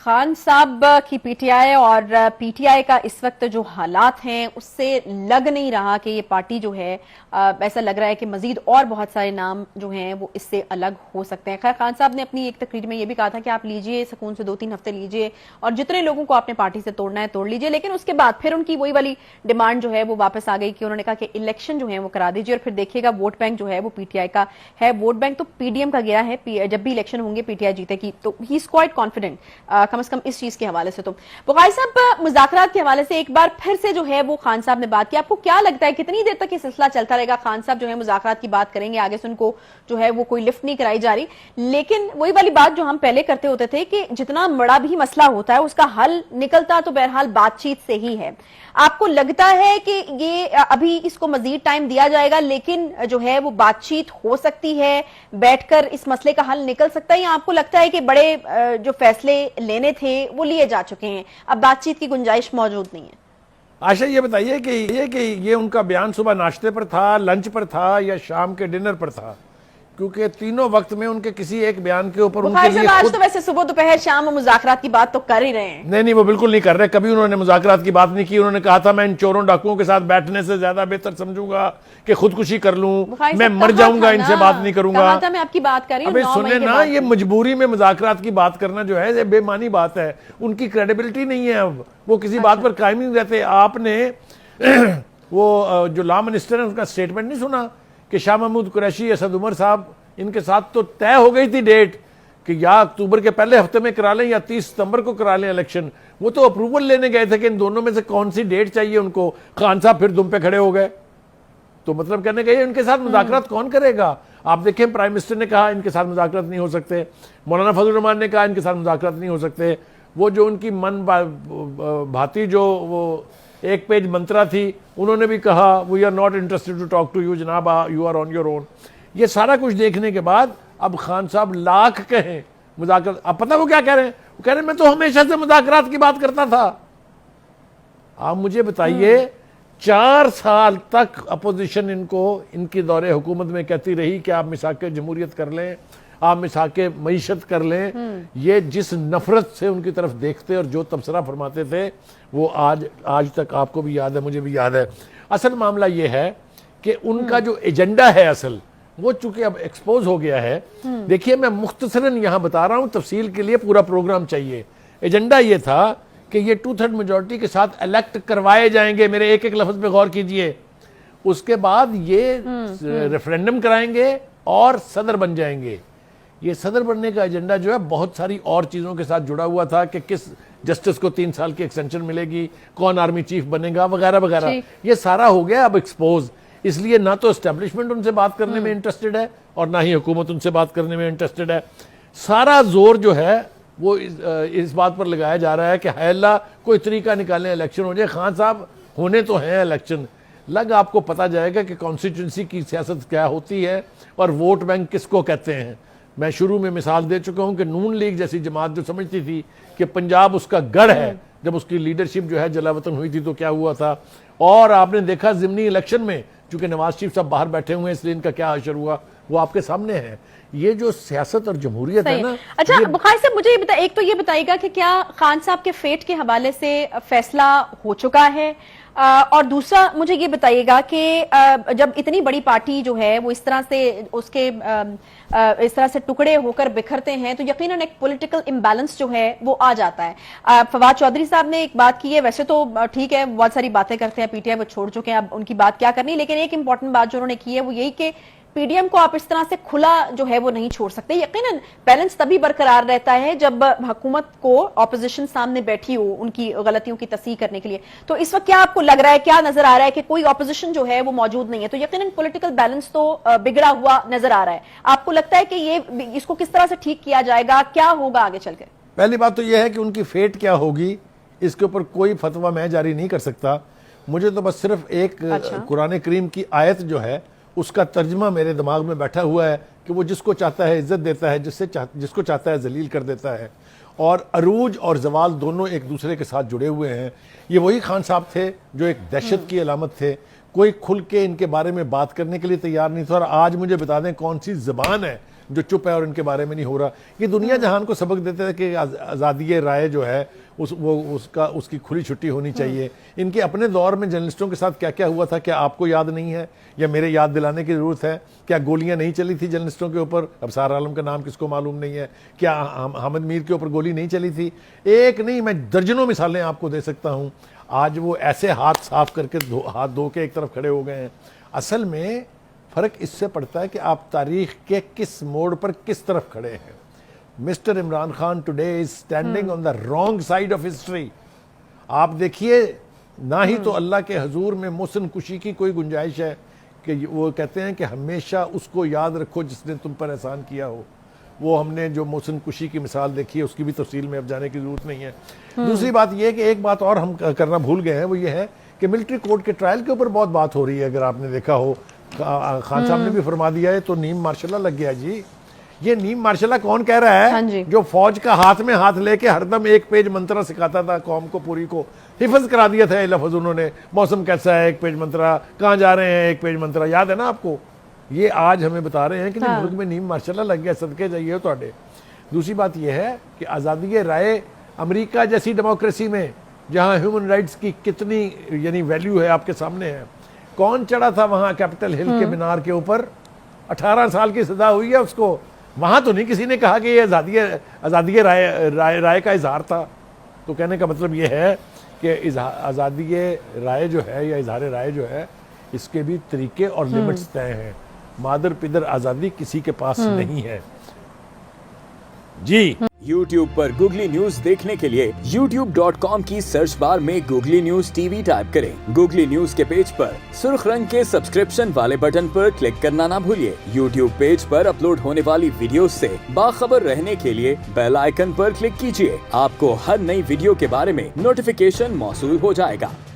خان صاحب کی P T I اور پی ٹی آئی کا اس وقت جو حالات ہیں اس سے لگ نہیں رہا کہ یہ پارٹی جو ہے ایسا لگ رہا ہے کہ مزید اور بہت سارے نام جو ہیں وہ اس سے الگ ہو سکتے ہیں. خیر خان صاحب نے اپنی ایک تقریر میں یہ بھی کہا تھا کہ آپ لیجئے سکون سے 2-3 ہفتے لیجئے اور جتنے لوگوں کو آپ نے پارٹی سے توڑنا ہے توڑ لیجئے, لیکن اس کے بعد پھر ان کی وہی والی ڈیمانڈ جو ہے وہ واپس آ گئی کہ انہوں نے کہا کہ الیکشن جو ہے وہ کرا دیجئے اور پھر دیکھیے گا ووٹ بینک جو ہے وہ پی ٹی آئی کا ہے. ووٹ بینک تو پی ڈی ایم کا گیا ہے, جب بھی الیکشن ہوں گے پی ٹی آئی جیتے گی, تو ہی از کوائٹ کانفیڈنٹ کم از کم اس چیز کے حوالے سے. تو بخاری صاحب مذاکرات کے حوالے سے ایک بار پھر سے جو ہے وہ خان صاحب نے بات کی, آپ کو کیا لگتا ہے کتنی دیر تک یہ سلسلہ چلتا رہے گا؟ خان صاحب جو ہے مذاکرات کی بات کریں گے, آگے سے ان کو جو ہے وہ کوئی لفٹ نہیں کرائی جا رہی, لیکن وہی والی بات جو ہم پہلے کرتے ہوتے تھے کہ جتنا بڑا بھی مسئلہ ہوتا ہے اس کا حل نکلتا تو بہرحال بات چیت سے ہی ہے. آپ کو لگتا ہے کہ یہ ابھی اس کو مزید ٹائم دیا جائے گا لیکن جو ہے وہ بات چیت ہو سکتی ہے, بیٹھ کر اس مسئلے کا حل نکل سکتا ہے, یا آپ کو لگتا ہے کہ بڑے جو فیصلے لینے تھے وہ لیے جا چکے ہیں, اب بات چیت کی گنجائش موجود نہیں ہے؟ عائشہ یہ بتائیے کہ یہ ان کا بیان صبح ناشتے پر تھا, لنچ پر تھا, یا شام کے ڈنر پر تھا؟ کیونکہ تینوں وقت میں ان کے کسی ایک بیان کے اوپر ان کے لیے آج تو ویسے صبح دوپہر شام مذاکرات کی بات تو کر ہی رہے ہیں. نہیں وہ بالکل نہیں کر رہے, کبھی انہوں نے مذاکرات کی بات نہیں کی. انہوں نے کہا تھا میں ان چوروں ڈاکوؤں کے ساتھ بیٹھنے سے زیادہ بہتر سمجھوں گا کہ خودکشی کر لوں, میں مر جاؤں گا, ان سے بات نہیں کروں گا. میں آپ کی بات کر رہی ہوں. ابھی سنیں نا, یہ مجبوری میں مذاکرات کی بات کرنا جو ہے یہ بے معنی بات ہے, ان کی کریڈیبلٹی نہیں ہے, اب وہ کسی بات پر قائم نہیں رہتے. آپ نے وہ جو لا منسٹر ہے اس کا سٹیٹمنٹ نہیں سنا کہ شاہ محمود قریشی, اسد عمر صاحب, ان کے ساتھ تو طے ہو گئی تھی ڈیٹ کہ یا اکتوبر کے پہلے ہفتے میں کرا لیں یا 30 ستمبر کو کرا لیں الیکشن. وہ تو اپروول لینے گئے تھے کہ ان دونوں میں سے کون سی ڈیٹ چاہیے ان کو. خان صاحب پھر دم پہ کھڑے ہو گئے. تو مطلب کہنے گئے ان کے ساتھ مذاکرات کون کرے گا؟ آپ دیکھیں پرائم منسٹر نے کہا ان کے ساتھ مذاکرات نہیں ہو سکتے, مولانا فضل الرحمان نے کہا ان کے ساتھ مذاکرات نہیں ہو سکتے. وہ جو ان کی من بھاتی جو وہ ایک پیج منترا تھی, انہوں نے بھی کہا we are not interested to talk to you جناب, you are on your own. یہ سارا کچھ دیکھنے کے بعد اب خان صاحب لاکھ کہیں مذاکرات, اب پتہ وہ کیا کہہ رہے ہیں؟ وہ کہہ رہے ہیں میں تو ہمیشہ سے مذاکرات کی بات کرتا تھا. آپ مجھے بتائیے 4 سال تک اپوزیشن ان کو ان کی دور حکومت میں کہتی رہی کہ آپ مساق جمہوریت کر لیں, آپ مساق معیشت کر لیں. یہ جس نفرت سے ان کی طرف دیکھتے اور جو تبصرہ فرماتے تھے وہ آج تک آپ کو بھی یاد ہے, مجھے بھی یاد ہے. اصل معاملہ یہ ہے کہ ان کا جو ایجنڈا ہے اصل, وہ چونکہ اب ایکسپوز ہو گیا ہے. دیکھیے میں مختصراً یہاں بتا رہا ہوں, تفصیل کے لیے پورا پروگرام چاہیے. ایجنڈا یہ تھا کہ یہ 2/3 میجورٹی کے ساتھ الیکٹ کروائے جائیں گے, میرے ایک ایک لفظ پہ غور کیجئے. اس کے بعد یہ ریفرینڈم کرائیں گے اور صدر بن جائیں گے. یہ صدر بننے کا ایجنڈا جو ہے بہت ساری اور چیزوں کے ساتھ جڑا ہوا تھا کہ کس جسٹس کو 3 سال کی ایکسٹینشن ملے گی, کون آرمی چیف بنے گا, وغیرہ وغیرہ. یہ سارا ہو گیا اب ایکسپوز. اس لیے نہ تو اسٹیبلشمنٹ ان سے بات کرنے میں انٹرسٹڈ ہے اور نہ ہی حکومت ان سے بات کرنے میں انٹرسٹڈ ہے. سارا زور جو ہے وہ اس بات پر لگایا جا رہا ہے کہ ہے اللہ کوئی طریقہ نکالیں الیکشن ہو جائے. خان صاحب ہونے تو ہیں الیکشن, لگ آپ کو پتا جائے گا کہ کانسٹیٹوئنسی کی سیاست کیا ہوتی ہے اور ووٹ بینک کس کو کہتے ہیں. میں شروع میں مثال دے چکا ہوں کہ نون لیگ جیسی جماعت جو سمجھتی تھی کہ پنجاب اس کا گڑھ ہے, جب اس کی لیڈرشپ جو ہے جلاوطن ہوئی تھی تو کیا ہوا تھا. اور آپ نے دیکھا ضمنی الیکشن میں, چونکہ نواز شریف صاحب باہر بیٹھے ہوئے ہیں اس لیے ان کا کیا حشر ہوا وہ آپ کے سامنے ہے. یہ جو سیاست اور جمہوریت ہے نا. اچھا بخاری صاحب مجھے یہ ایک تو یہ بتائیے گا کہ کیا خان صاحب کے فیٹ کے حوالے سے فیصلہ ہو چکا ہے, اور دوسرا مجھے یہ بتائیے گا کہ جب اتنی بڑی پارٹی جو ہے وہ اس طرح سے ٹکڑے ہو کر بکھرتے ہیں تو یقیناً ایک پولیٹیکل امبیلنس جو ہے وہ آ جاتا ہے. فواد چودھری صاحب نے ایک بات کی ہے, ویسے تو ٹھیک ہے بہت ساری باتیں کرتے ہیں, پی ٹی آئی وہ چھوڑ چکے ہیں, اب ان کی بات کیا کرنی, لیکن ایک امپورٹنٹ بات جو انہوں نے کی ہے وہ یہی کہ پی ڈی ایم کو آپ اس طرح سے کھلا جو ہے وہ نہیں چھوڑ سکتے. یقیناً بیلنس تبھی برقرار رہتا ہے جب حکومت کو اپوزیشن سامنے بیٹھی ہو ان کی غلطیوں کی تصحیح کرنے کے لیے. تو اس وقت کیا آپ کو لگ رہا ہے, کیا نظر آ رہا ہے کہ کوئی اپوزیشن جو ہے وہ موجود نہیں ہے, تو یقیناً پولیٹیکل بیلنس تو بگڑا ہوا نظر آ رہا ہے. آپ کو لگتا ہے کہ یہ اس کو کس طرح سے ٹھیک کیا جائے گا, کیا ہوگا آگے چل کے؟ پہلی بات تو یہ ہے کہ ان کی فیٹ کیا ہوگی اس کے اوپر کوئی فتویٰ میں جاری نہیں کر سکتا. مجھے تو بس صرف ایک قرآن کریم کی آیت جو ہے اس کا ترجمہ میرے دماغ میں بیٹھا ہوا ہے کہ وہ جس کو چاہتا ہے عزت دیتا ہے, جس کو چاہتا ہے ذلیل کر دیتا ہے. اور عروج اور زوال دونوں ایک دوسرے کے ساتھ جڑے ہوئے ہیں. یہ وہی خان صاحب تھے جو ایک دہشت کی علامت تھے, کوئی کھل کے ان کے بارے میں بات کرنے کے لیے تیار نہیں تھا. اور آج مجھے بتا دیں کون سی زبان ہے جو چپ ہے اور ان کے بارے میں نہیں ہو رہا. یہ دنیا جہان کو سبق دیتے ہیں کہ آزادی رائے جو ہے اس کی کھلی چھٹی ہونی چاہیے. ان کے اپنے دور میں جرنلسٹوں کے ساتھ کیا کیا ہوا تھا کیا آپ کو یاد نہیں ہے یا میرے یاد دلانے کی ضرورت ہے؟ کیا گولیاں نہیں چلی تھی جرنلسٹوں کے اوپر؟ ابصار عالم کا نام کس کو معلوم نہیں ہے؟ کیا حامد میر کے اوپر گولی نہیں چلی تھی؟ ایک نہیں، میں درجنوں مثالیں آپ کو دے سکتا ہوں. آج وہ ایسے ہاتھ صاف کر کے ہاتھ دھو کے ایک طرف کھڑے ہو گئے ہیں. اصل میں فرق اس سے پڑتا ہے کہ آپ تاریخ کے کس موڑ پر کس طرف کھڑے ہیں. Mister Imran Khan today is standing on the wrong side of history. آپ دیکھیے، نہ ہی تو اللہ کے حضور میں محسن کشی کی کوئی گنجائش ہے کہ وہ کہتے ہیں کہ ہمیشہ اس کو یاد رکھو جس نے تم پر احسان کیا ہو. وہ ہم نے جو محسن کشی کی مثال دیکھی ہے اس کی بھی تفصیل میں اب جانے کی ضرورت نہیں ہے. دوسری بات یہ ہے کہ ایک بات اور ہم کرنا بھول گئے ہیں، وہ یہ ہے کہ ملٹری کورٹ کے ٹرائل کے اوپر بہت بات ہو رہی ہے. اگر آپ نے دیکھا ہو، خان صاحب نے بھی فرما دیا ہے تو نیم مارشل لگ گیا. جی یہ نیم مارشل کون کہہ رہا ہے؟ جو فوج کا ہاتھ میں ہاتھ لے کے ہر دم ایک پیج منترا سکھاتا تھا قوم کو، پوری کو حفظ کرا دیا تھا یہ لفظ انہوں نے. موسم کیسا ہے، ایک پیج منترا. کہاں جا رہے ہیں، ایک پیج منترا. یاد ہے نا آپ کو؟ یہ آج ہمیں بتا رہے ہیں کہ ملک میں نیم مارشل لگ گیا. صدقے جائیے تواڈے. دوسری بات یہ ہے کہ آزادی رائے امریکہ جیسی ڈیموکریسی میں جہاں ہیومن رائٹس کی کتنی یعنی ویلیو ہے آپ کے سامنے ہے. کون چڑھا تھا وہاں کیپٹل ہل کے مینار کے اوپر؟ 18 سال کی سزا ہوئی ہے اس کو. وہاں تو نہیں کسی نے کہا کہ یہ آزادی رائے کا اظہار تھا. تو کہنے کا مطلب یہ ہے کہ آزادی رائے جو ہے یا اظہار رائے جو ہے اس کے بھی طریقے اور لمٹس طے ہیں. مادر پدر آزادی کسی کے پاس نہیں ہے. جی YouTube پر گوگلی نیوز دیکھنے کے لیے youtube.com کی سرچ بار میں googly news T V type کریں. گوگلی نیوز کے پیج پر سرخ رنگ کے سبسکرپشن والے بٹن پر کلک کرنا نہ بھولیے. YouTube پیج پر اپلوڈ ہونے والی ویڈیوز سے باخبر رہنے کے لیے بیل آئیکن پر کلک کیجیے. آپ کو ہر نئی ویڈیو کے بارے میں نوٹیفیکیشن موصول ہو جائے گا.